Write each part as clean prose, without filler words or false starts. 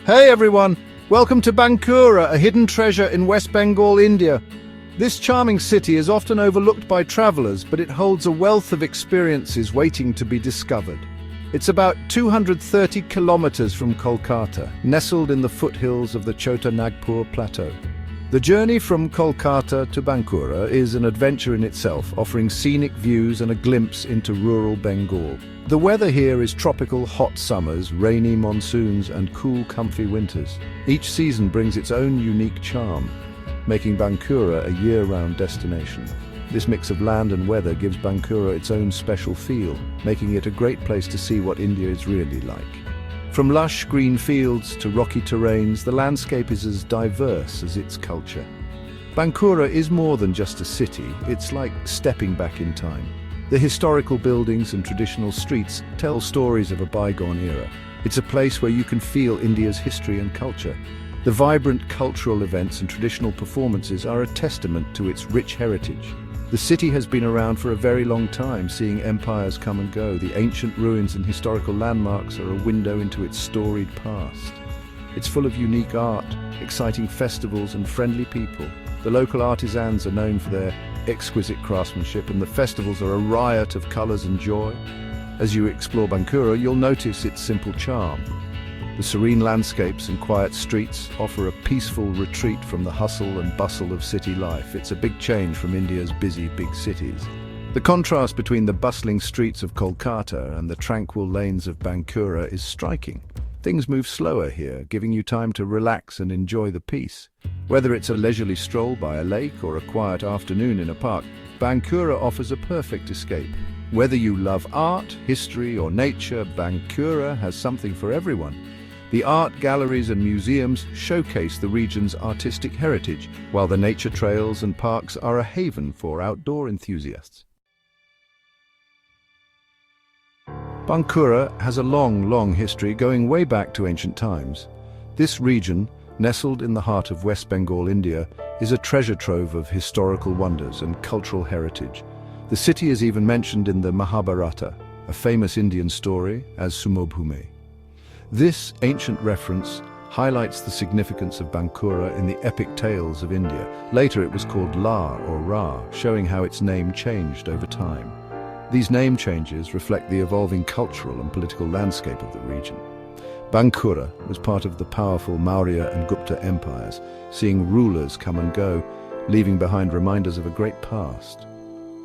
Hey everyone, welcome to Bankura, a hidden treasure in West Bengal, India. This charming city is often overlooked by travelers, but it holds a wealth of experiences waiting to be discovered. It's about 230 kilometers from Kolkata, nestled in the foothills of the Chota Nagpur Plateau. The journey from Kolkata to Bankura is an adventure in itself, offering scenic views and a glimpse into rural Bengal. The weather here is tropical hot summers, rainy monsoons and cool comfy winters. Each season brings its own unique charm, making Bankura a year-round destination. This mix of land and weather gives Bankura its own special feel, making it a great place to see what India is really like. From lush green fields to rocky terrains, the landscape is as diverse as its culture. Bankura is more than just a city, it's like stepping back in time. The historical buildings and traditional streets tell stories of a bygone era. It's a place where you can feel India's history and culture. The vibrant cultural events and traditional performances are a testament to its rich heritage. The city has been around for a very long time, seeing empires come and go. The ancient ruins and historical landmarks are a window into its storied past. It's full of unique art, exciting festivals and friendly people. The local artisans are known for their exquisite craftsmanship, and the festivals are a riot of colors and joy. As you explore Bankura, you'll notice its simple charm. The serene landscapes and quiet streets offer a peaceful retreat from the hustle and bustle of city life. It's a big change from India's busy big cities. The contrast between the bustling streets of Kolkata and the tranquil lanes of Bankura is striking. Things move slower here, giving you time to relax and enjoy the peace. Whether it's a leisurely stroll by a lake or a quiet afternoon in a park, Bankura offers a perfect escape. Whether you love art, history or nature, Bankura has something for everyone. The art galleries and museums showcase the region's artistic heritage, while the nature trails and parks are a haven for outdoor enthusiasts. Bankura has a long history going way back to ancient times. This region, nestled in the heart of West Bengal, India, is a treasure trove of historical wonders and cultural heritage. The city is even mentioned in the Mahabharata, a famous Indian story, as malbhumi. This ancient reference highlights the significance of Bankura in the epic tales of India. Later it was called La or Ra, showing how its name changed over time. These name changes reflect the evolving cultural and political landscape of the region. Bankura was part of the powerful Maurya and Gupta empires, seeing rulers come and go, leaving behind reminders of a great past.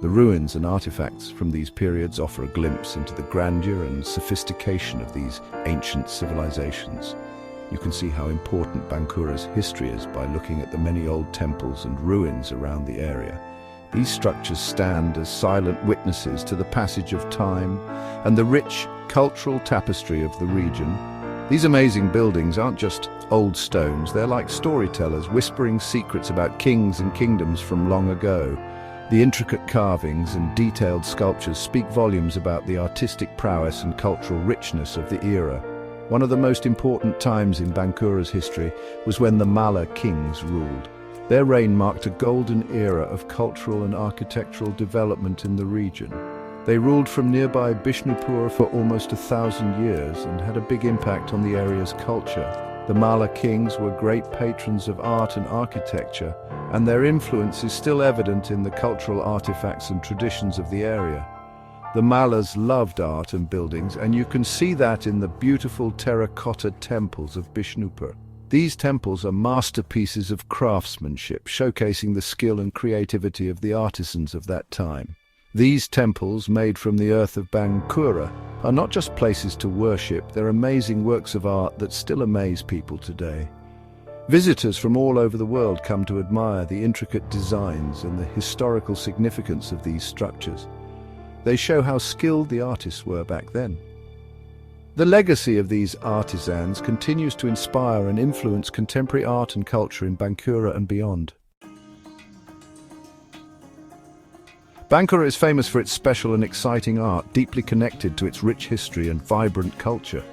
The ruins and artifacts from these periods offer a glimpse into the grandeur and sophistication of these ancient civilizations. You can see how important Bankura's history is by looking at the many old temples and ruins around the area. These structures stand as silent witnesses to the passage of time and the rich cultural tapestry of the region. These amazing buildings aren't just old stones, they're like storytellers whispering secrets about kings and kingdoms from long ago. The intricate carvings and detailed sculptures speak volumes about the artistic prowess and cultural richness of the era. One of the most important times in Bankura's history was when the Malla kings ruled. Their reign marked a golden era of cultural and architectural development in the region. They ruled from nearby Bishnupur for almost 1,000 years and had a big impact on the area's culture. The Malla kings were great patrons of art and architecture, and their influence is still evident in the cultural artifacts and traditions of the area. The Mallas loved art and buildings, and you can see that in the beautiful terracotta temples of Bishnupur. These temples are masterpieces of craftsmanship, showcasing the skill and creativity of the artisans of that time. These temples, made from the earth of Bankura, are not just places to worship, they're amazing works of art that still amaze people today. Visitors from all over the world come to admire the intricate designs and the historical significance of these structures. They show how skilled the artists were back then. The legacy of these artisans continues to inspire and influence contemporary art and culture in Bankura and beyond. Bankura is famous for its special and exciting art, deeply connected to its rich history and vibrant culture.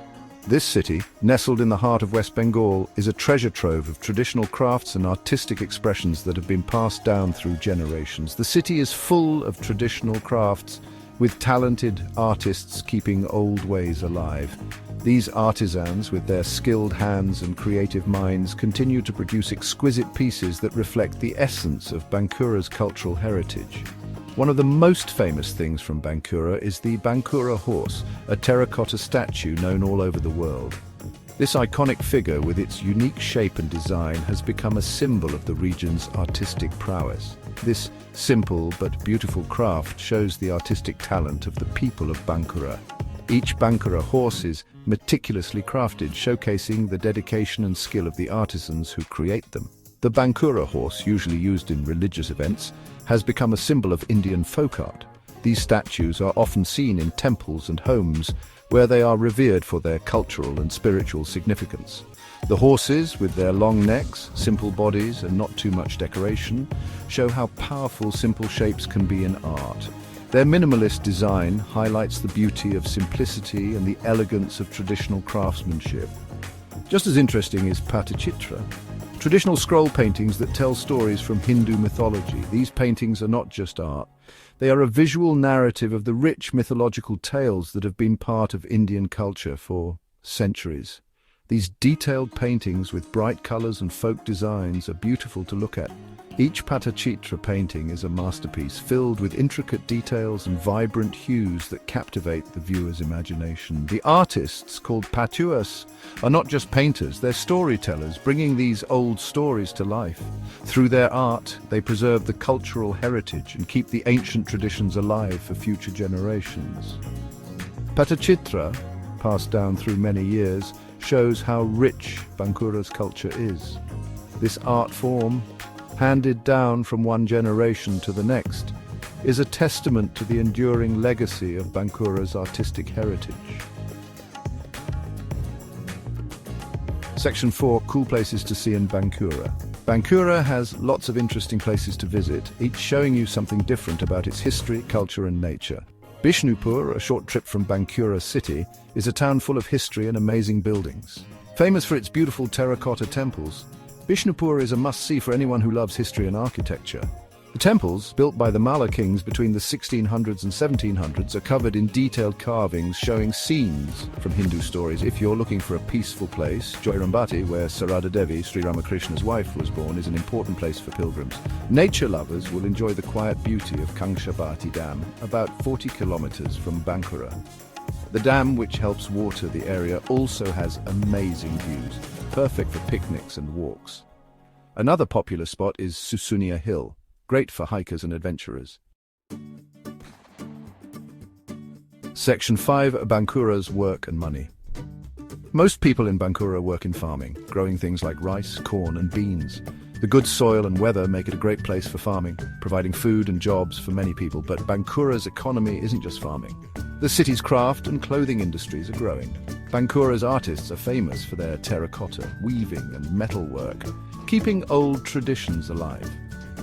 This city, nestled in the heart of West Bengal, is a treasure trove of traditional crafts and artistic expressions that have been passed down through generations. The city is full of traditional crafts, with talented artists keeping old ways alive. These artisans, with their skilled hands and creative minds, continue to produce exquisite pieces that reflect the essence of Bankura's cultural heritage. One of the most famous things from Bankura is the Bankura horse, a terracotta statue known all over the world. This iconic figure, with its unique shape and design, has become a symbol of the region's artistic prowess. This simple but beautiful craft shows the artistic talent of the people of Bankura. Each Bankura horse is meticulously crafted, showcasing the dedication and skill of the artisans who create them. The Bankura horse, usually used in religious events, has become a symbol of Indian folk art. These statues are often seen in temples and homes, where they are revered for their cultural and spiritual significance. The horses, with their long necks, simple bodies, and not too much decoration, show how powerful simple shapes can be in art. Their minimalist design highlights the beauty of simplicity and the elegance of traditional craftsmanship. Just as interesting is Patachitra, traditional scroll paintings that tell stories from Hindu mythology. These paintings are not just art. They are a visual narrative of the rich mythological tales that have been part of Indian culture for centuries. These detailed paintings with bright colors and folk designs are beautiful to look at. Each Patachitra painting is a masterpiece filled with intricate details and vibrant hues that captivate the viewer's imagination. The artists, called Patuas, are not just painters, they're storytellers, bringing these old stories to life. Through their art, they preserve the cultural heritage and keep the ancient traditions alive for future generations. Patachitra, passed down through many years, shows how rich Bankura's culture is. This art form, handed down from one generation to the next, is a testament to the enduring legacy of Bankura's artistic heritage. Section 4. Cool places to see in Bankura. Bankura has lots of interesting places to visit, each showing you something different about its history, culture and nature. Bishnupur, a short trip from Bankura city, is a town full of history and amazing buildings. Famous for its beautiful terracotta temples, Bishnupur is a must-see for anyone who loves history and architecture. The temples, built by the Malla kings between the 1600s and 1700s, are covered in detailed carvings showing scenes from Hindu stories. If you're looking for a peaceful place, Joyrambati, where Sarada Devi, Sri Ramakrishna's wife, was born, is an important place for pilgrims. Nature lovers will enjoy the quiet beauty of Kangshabati Dam, about 40 kilometers from Bankura. The dam, which helps water the area, also has amazing views, perfect for picnics and walks. Another popular spot is Susunia Hill, great for hikers and adventurers. Section 5. Bankura's work and money. Most people in Bankura work in farming, growing things like rice, corn and beans. The good soil and weather make it a great place for farming, providing food and jobs for many people. But Bankura's economy isn't just farming. The city's craft and clothing industries are growing. Bankura's artists are famous for their terracotta, weaving and metalwork, keeping old traditions alive.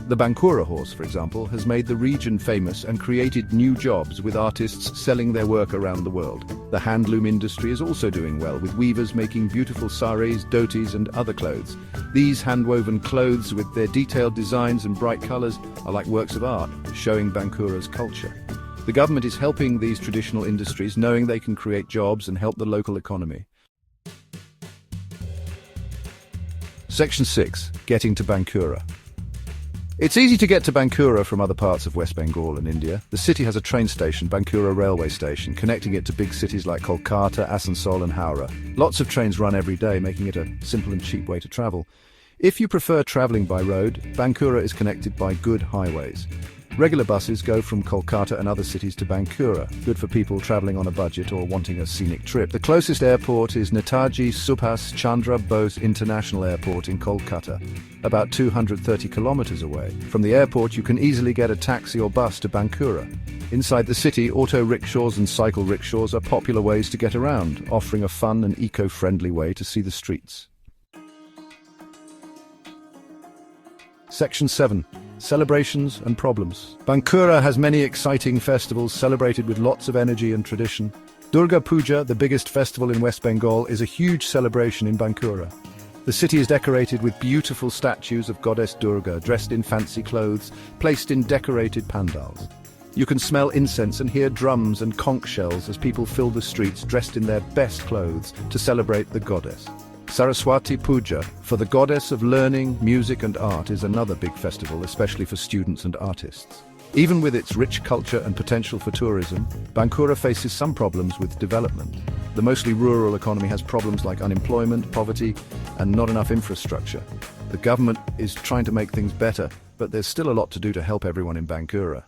The Bankura horse, for example, has made the region famous and created new jobs, with artists selling their work around the world. The handloom industry is also doing well, with weavers making beautiful saris, dhotis and other clothes. These hand-woven clothes, with their detailed designs and bright colors, are like works of art, showing Bankura's culture. The government is helping these traditional industries, knowing they can create jobs and help the local economy. Section 6. Getting to Bankura. It's easy to get to Bankura from other parts of West Bengal and India. The city has a train station, Bankura railway station, connecting it to big cities like Kolkata, Asansol and Howrah. Lots of trains run every day, making it a simple and cheap way to travel. If you prefer traveling by road, Bankura is connected by good highways. Regular buses go from Kolkata and other cities to Bankura, good for people traveling on a budget or wanting a scenic trip. The closest airport is Netaji Subhas Chandra Bose International Airport in Kolkata, about 230 kilometers away. From the airport, you can easily get a taxi or bus to Bankura. Inside the city, auto rickshaws and cycle rickshaws are popular ways to get around, offering a fun and eco-friendly way to see the streets. Section 7. Celebrations and problems. Bankura has many exciting festivals celebrated with lots of energy and tradition. Durga Puja, the biggest festival in West Bengal, is a huge celebration in Bankura. The city is decorated with beautiful statues of goddess Durga, dressed in fancy clothes, placed in decorated pandals. You can smell incense and hear drums and conch shells as people fill the streets dressed in their best clothes to celebrate the goddess. Saraswati Puja, for the goddess of learning, music and art, is another big festival, especially for students and artists. Even with its rich culture and potential for tourism, Bankura faces some problems with development. The mostly rural economy has problems like unemployment, poverty, and not enough infrastructure. The government is trying to make things better, but there's still a lot to do to help everyone in Bankura.